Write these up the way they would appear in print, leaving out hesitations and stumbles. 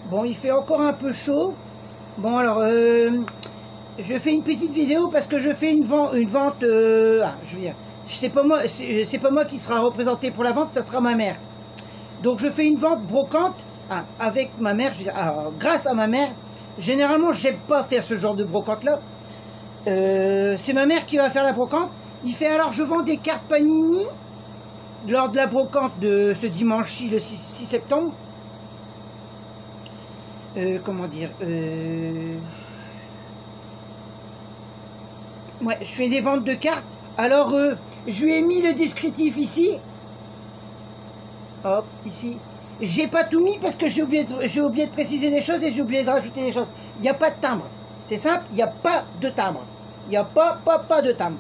Bon, il fait encore un peu chaud. Bon, alors, je fais une petite vidéo parce que je fais une vente, je veux dire, c'est pas moi qui sera représenté pour la vente, ça sera ma mère. Donc, je fais une vente brocante avec ma mère. Je veux dire, alors, grâce à ma mère, généralement, j'aime pas faire ce genre de brocante-là. C'est ma mère qui va faire la brocante. Il fait, alors, je vends des cartes Panini lors de la brocante de ce dimanche-ci, le 6 septembre. Comment dire, ouais, je fais des ventes de cartes. Alors, je lui ai mis le descriptif ici. Hop, ici. J'ai pas tout mis parce que j'ai oublié de préciser des choses et j'ai oublié de rajouter des choses. Il n'y a pas de timbre. C'est simple, il n'y a pas de timbre. Il n'y a pas de timbre.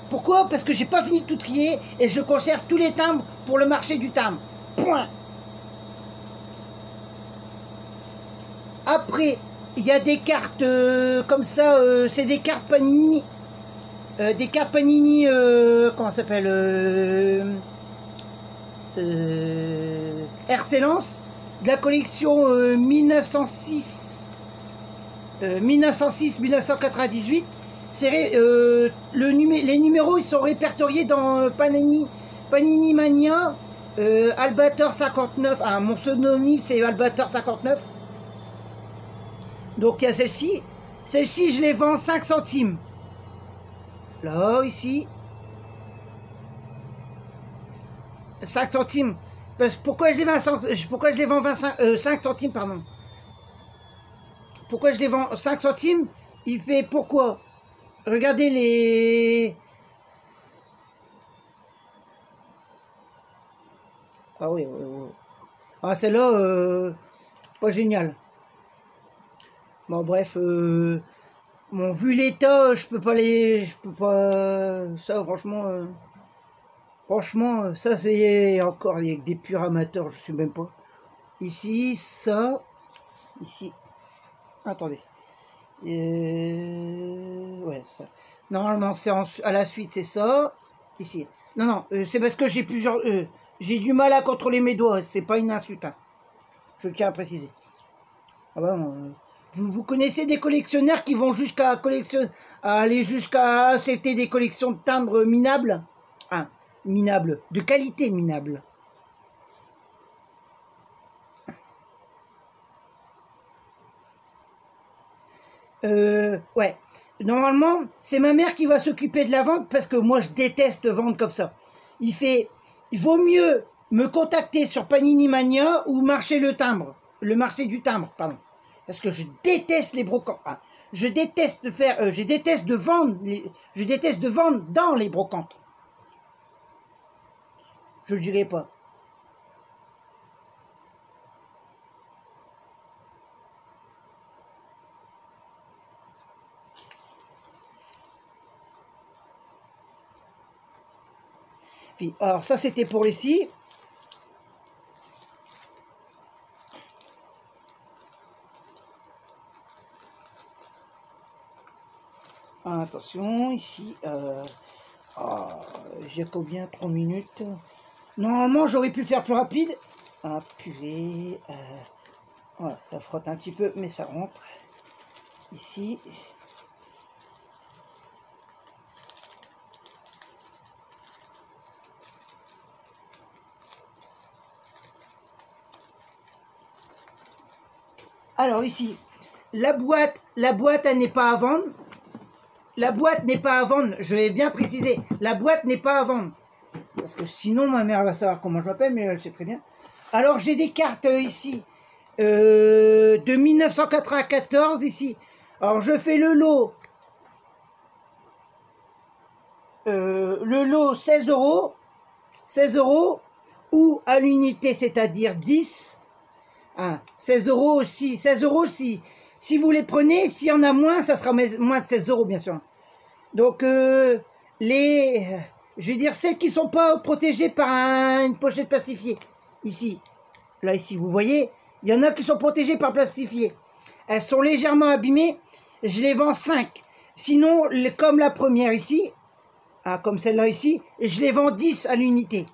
Pourquoi? Parce que j'ai pas fini de tout trier et je conserve tous les timbres pour le marché du timbre. Point. Après, il y a des cartes comme ça, c'est des cartes Panini. Des cartes Panini, comment ça s'appelle, Excellence, de la collection 1906-1998. Les numéros ils sont répertoriés dans Panini Mania, Albator 59. Ah, mon pseudonyme c'est Albator 59. Donc il y a celle-ci. Celle-ci, je les vends 5 centimes. Là, ici. 5 centimes. Pourquoi je les vends 5 centimes, pardon. Pourquoi je les vends 5 centimes? Il fait pourquoi? Regardez les... Ah oui, oui, oui. Ah, celle-là, pas génial. Bon, bref, bon, vu l'état, je peux pas, ça, franchement, ça, c'est encore avec des purs amateurs, je sais même pas. Ici, ça, ici, attendez. Ouais, ça. Normalement, c'est à la suite, c'est ça. Ici. Non, non, c'est parce que j'ai plusieurs... j'ai du mal à contrôler mes doigts, c'est pas une insulte. Hein. Je tiens à préciser. Ah bah non, vous connaissez des collectionneurs qui vont jusqu'à aller jusqu'à accepter des collections de timbres minables? Ah, minables, de qualité minable. Ouais. Normalement, c'est ma mère qui va s'occuper de la vente parce que moi, je déteste vendre comme ça. Il vaut mieux me contacter sur Panini Mania ou marché le marché du timbre, pardon. Parce que je déteste les brocantes. Hein. Je déteste de vendre dans les brocantes. Je le dirai pas. Alors ça c'était pour les scies. Attention, ici, j'ai combien? 3 minutes. Normalement, j'aurais pu faire plus rapide. Ah, purée. Voilà, ça frotte un petit peu, mais ça rentre. Ici. Alors ici, la boîte, elle n'est pas à vendre. La boîte n'est pas à vendre, je vais bien préciser. La boîte n'est pas à vendre. Parce que sinon, ma mère va savoir comment je m'appelle, mais elle sait très bien. Alors, j'ai des cartes ici, de 1994 ici. Alors, je fais le lot 16 €. 16 € ou à l'unité, c'est-à-dire 10. Ah, 16 € aussi. 16 € si vous les prenez, s'il y en a moins, ça sera moins de 16 € bien sûr. Donc je veux dire celles qui sont pas protégées par une pochette plastifiée. Ici, là ici, vous voyez, il y en a qui sont protégées par plastifié. Elles sont légèrement abîmées. Je les vends 5. Sinon, comme la première ici, comme celle-là ici, je les vends 10 à l'unité.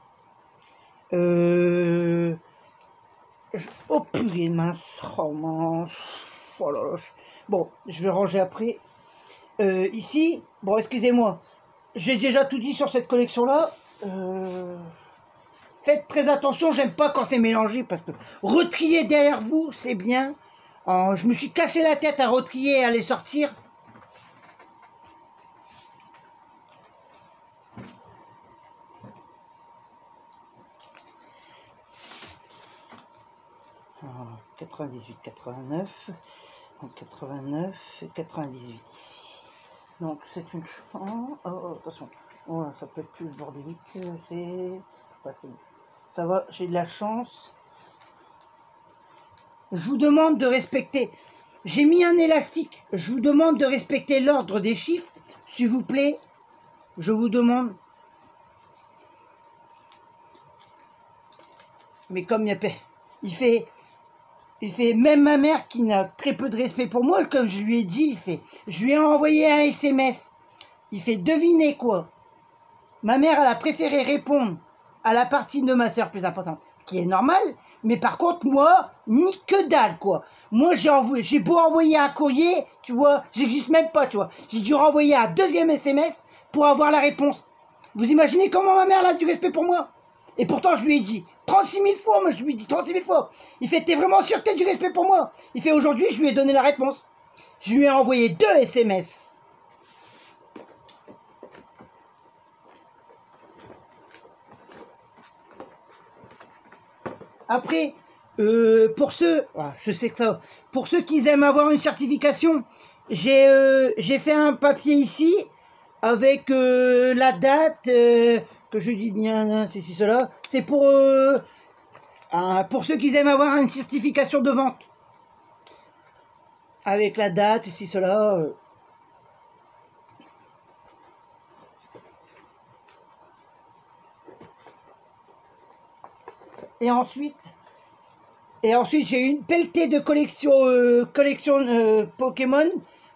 Oh purée mince. Oh mince. Oh là là. Bon, je vais ranger après. Ici, bon, excusez-moi. J'ai déjà tout dit sur cette collection-là. Faites très attention, j'aime pas quand c'est mélangé parce que retrier derrière vous, c'est bien. Je me suis cassé la tête à retrier et à les sortir. Alors, 98, 89, 89 et 98 ici. Donc c'est une chambre. Oh, attention. Oh, ça peut être plus bordélique. C'est bon. Ça va, j'ai de la chance. Je vous demande de respecter. J'ai mis un élastique. Je vous demande de respecter l'ordre des chiffres. S'il vous plaît, je vous demande. Mais comme il fait, même ma mère qui n'a très peu de respect pour moi, comme je lui ai dit, je lui ai envoyé un SMS. Il fait deviner quoi. Ma mère, elle a préféré répondre à la partie de ma soeur plus importante, qui est normal, mais par contre, moi, ni que dalle, quoi. Moi, j'ai beau envoyer un courrier, tu vois, j'existe même pas, tu vois. J'ai dû renvoyer un deuxième SMS pour avoir la réponse. Vous imaginez comment ma mère elle a du respect pour moi? Et pourtant, je lui ai dit 36 000 fois, moi, je lui ai dit 36 000 fois. Il fait, t'es vraiment sûr que t'as du respect pour moi? Il fait, aujourd'hui, je lui ai donné la réponse. Je lui ai envoyé 2 SMS. Après, pour ceux, je sais que ça, pour ceux qui aiment avoir une certification, j'ai fait un papier ici avec la date, que je dis bien, ceci, cela. C'est pour ceux qui aiment avoir une certification de vente. Avec la date, ceci, cela. Et ensuite j'ai une pelletée de collection Pokémon.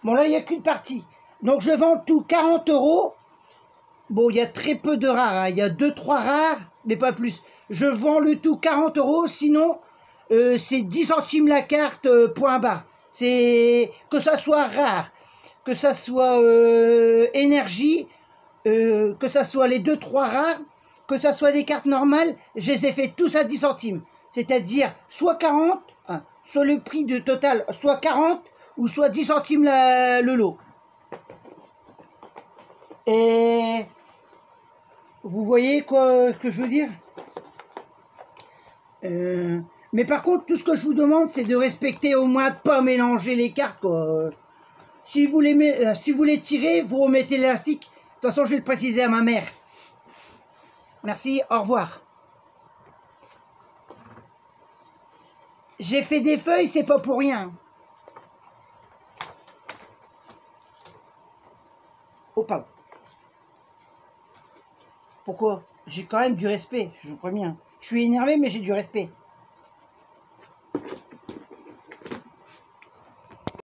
Bon, là, il n'y a qu'une partie. Donc, je vends tout 40 €. Bon, il y a très peu de rares. Hein. Il y a 2-3 rares, mais pas plus. Je vends le tout 40 €. Sinon, c'est 10 centimes la carte, point barre. C'est que ça soit rare, que ça soit énergie, que ça soit les 2-3 rares, que ça soit des cartes normales, je les ai fait tous à 10 centimes. C'est-à-dire soit 40, hein, soit le prix de total, soit 40 ou soit 10 centimes le lot. Et vous voyez quoi que je veux dire? Mais par contre, tout ce que je vous demande, c'est de respecter au moins de pas mélanger les cartes, quoi. Si vous les tirez, vous remettez l'élastique. De toute façon, je vais le préciser à ma mère. Merci, au revoir. J'ai fait des feuilles, c'est pas pour rien. Oh, pardon. Pourquoi? J'ai quand même du respect, je vous préviens. Je suis énervé, mais j'ai du respect.